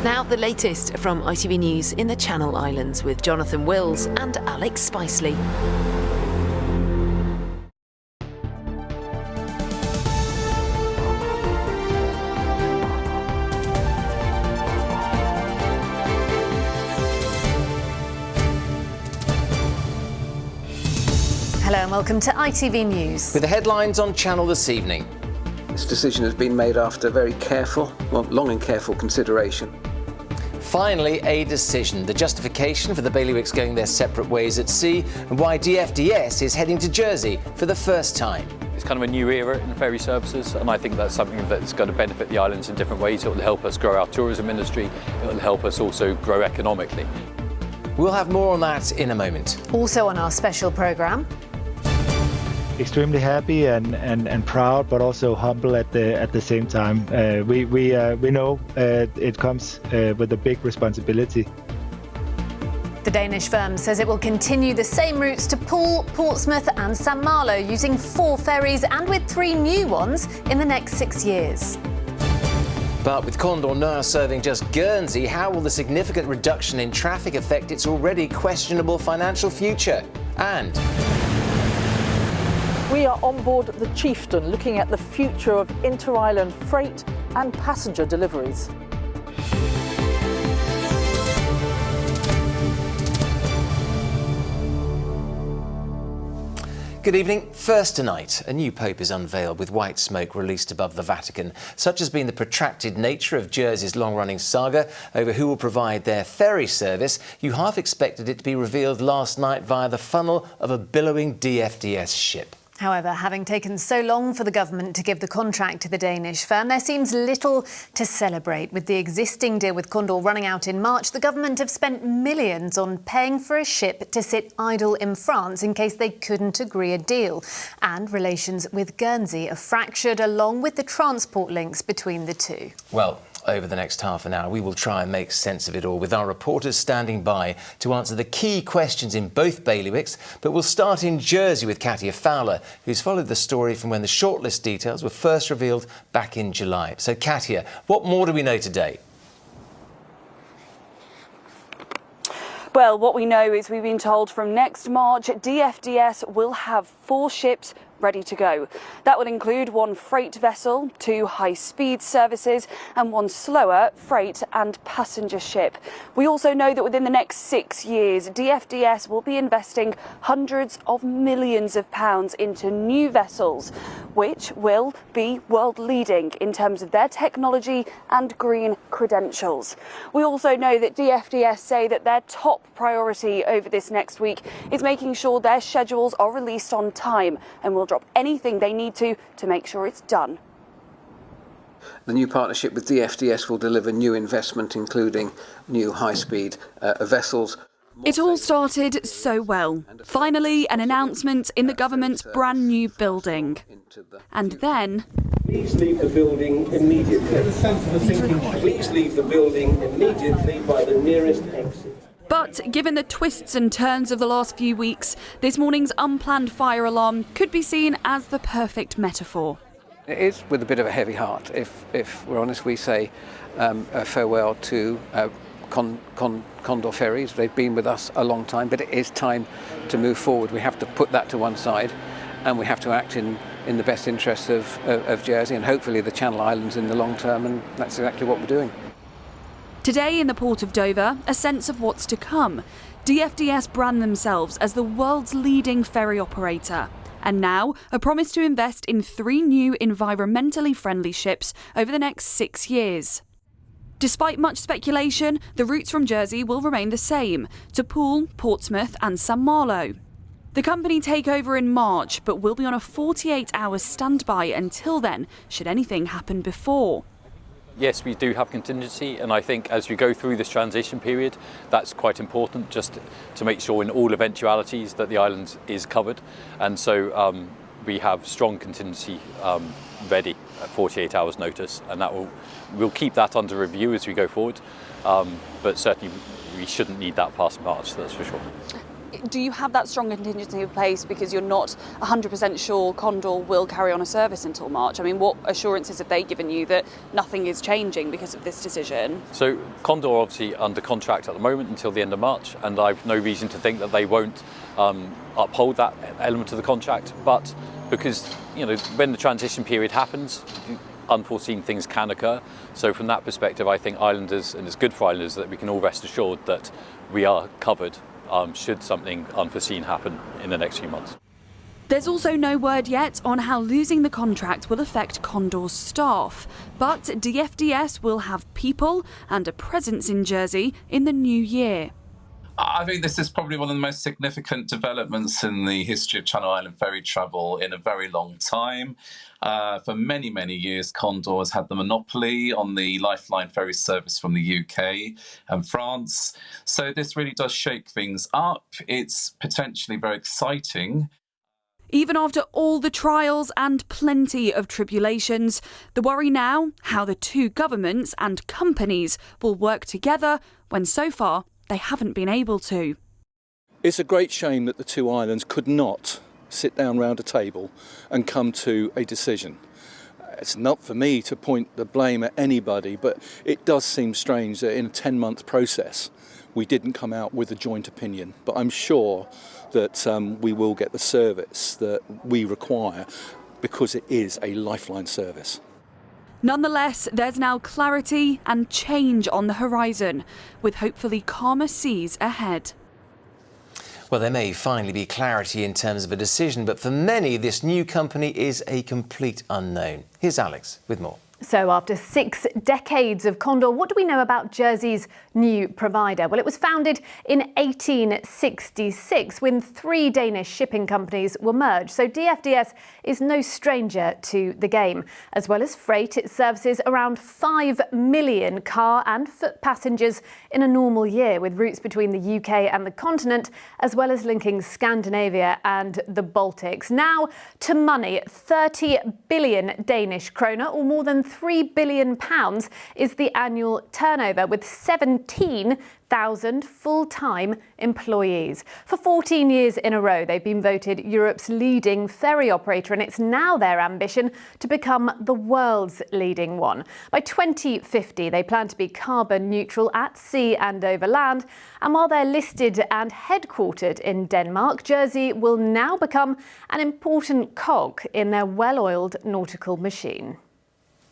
Now the latest from ITV News in the Channel Islands with Jonathan Wills and Alex Spicely. Hello and welcome to ITV News. With the headlines on Channel this evening. This decision has been made after very long and careful consideration. Finally, a decision. The justification for the bailiwicks going their separate ways at sea and why DFDS is heading to Jersey for the first time. It's kind of a new era in ferry services, and I think that's something that's going to benefit the islands in different ways. It will help us grow our tourism industry. It will help us also grow economically. We'll have more on that in a moment. Also on our special programme. Extremely happy and proud, but also humble at the same time. We know it comes with a big responsibility. The Danish firm says it will continue the same routes to Poole, Portsmouth and St Malo, using 4 ferries and with 3 new ones in the next 6 years. But with Condor now serving just Guernsey, how will the significant reduction in traffic affect its already questionable financial future? And we are on board the Chieftain, looking at the future of inter-island freight and passenger deliveries. good evening. First tonight, a new pope is unveiled with white smoke released above the Vatican. Such has been the protracted nature of Jersey's long-running saga over who will provide their ferry service. You half expected it to be revealed last night via the funnel of a billowing DFDS ship. However, having taken so long for the government to give the contract to the Danish firm, there seems little to celebrate. With the existing deal with Condor running out in March, the government have spent millions on paying for a ship to sit idle in France in case they couldn't agree a deal. And relations with Guernsey are fractured along with the transport links between the two. Well, over the next half an hour, we will try and make sense of it all with our reporters standing by to answer the key questions in both bailiwicks. But we'll start in Jersey with Katia Fowler, who's followed the story from when the shortlist details were first revealed back in July. So, Katia, what more do we know today? Well, what we know is we've been told from next March, DFDS will have 4 ships ready to go. That would include 1 freight vessel, 2 high-speed services and 1 slower freight and passenger ship. We also know that within the next 6 years, DFDS will be investing hundreds of millions of pounds into new vessels, which will be world-leading in terms of their technology and green credentials. We also know that DFDS say that their top priority over this next week is making sure their schedules are released on time and will drop anything they need to make sure it's done. The new partnership with DFDS will deliver new investment, including new high-speed vessels. It all started so well. Finally, an announcement in the government's brand new building. And then... Please leave the building immediately. Please leave the building immediately by the nearest exit. But given the twists and turns of the last few weeks, this morning's unplanned fire alarm could be seen as the perfect metaphor. It is with a bit of a heavy heart. If we're honest, we say a farewell to Condor ferries. They've been with us a long time, but it is time to move forward. We have to put that to one side and we have to act in the best interests of Jersey and hopefully the Channel Islands in the long term, and that's exactly what we're doing. Today in the port of Dover, a sense of what's to come. DFDS brand themselves as the world's leading ferry operator. And now, a promise to invest in 3 new environmentally friendly ships over the next 6 years. Despite much speculation, the routes from Jersey will remain the same, to Poole, Portsmouth and St Malo. The company take over in March, but will be on a 48-hour standby until then, should anything happen before. Yes, we do have contingency, and I think as we go through this transition period, that's quite important, just to make sure in all eventualities that the island is covered. And so we have strong contingency ready at 48 hours notice, and we'll keep that under review as we go forward. But certainly we shouldn't need that past March, that's for sure. do you have that strong contingency in place because you're not 100% sure Condor will carry on a service until March? I mean, what assurances have they given you that nothing is changing because of this decision? So Condor are obviously under contract at the moment until the end of March, and I've no reason to think that they won't uphold that element of the contract. But because, you know, when the transition period happens, unforeseen things can occur. So from that perspective, I think islanders, and it's good for islanders, that we can all rest assured that we are covered should something unforeseen happen in the next few months. There's also no word yet on how losing the contract will affect Condor's staff, but DFDS will have people and a presence in Jersey in the new year. I think this is probably one of the most significant developments in the history of Channel Island ferry travel in a very long time. For many, many years, Condor has had the monopoly on the Lifeline ferry service from the UK and France. So this really does shake things up. It's potentially very exciting. Even after all the trials and plenty of tribulations, the worry now, how the two governments and companies will work together when so far they haven't been able to. It's a great shame that the two islands could not sit down round a table and come to a decision. It's not for me to point the blame at anybody, but it does seem strange that in a 10-month process we didn't come out with a joint opinion. But I'm sure that we will get the service that we require because it is a Lifeline service. Nonetheless, there's now clarity and change on the horizon, with hopefully calmer seas ahead. Well, there may finally be clarity in terms of a decision, but for many, this new company is a complete unknown. Here's Alex with more. So after 6 decades of Condor, what do we know about Jersey's new provider? Well, it was founded in 1866 when 3 Danish shipping companies were merged. So DFDS is no stranger to the game. As well as freight, it services around 5 million car and foot passengers in a normal year, with routes between the UK and the continent, as well as linking Scandinavia and the Baltics. Now to money, 30 billion Danish kroner, or more than £3 billion is the annual turnover, with 17,000 full-time employees. For 14 years in a row, they've been voted Europe's leading ferry operator, and it's now their ambition to become the world's leading one. By 2050, they plan to be carbon neutral at sea and over land. And while they're listed and headquartered in Denmark, Jersey will now become an important cog in their well-oiled nautical machine.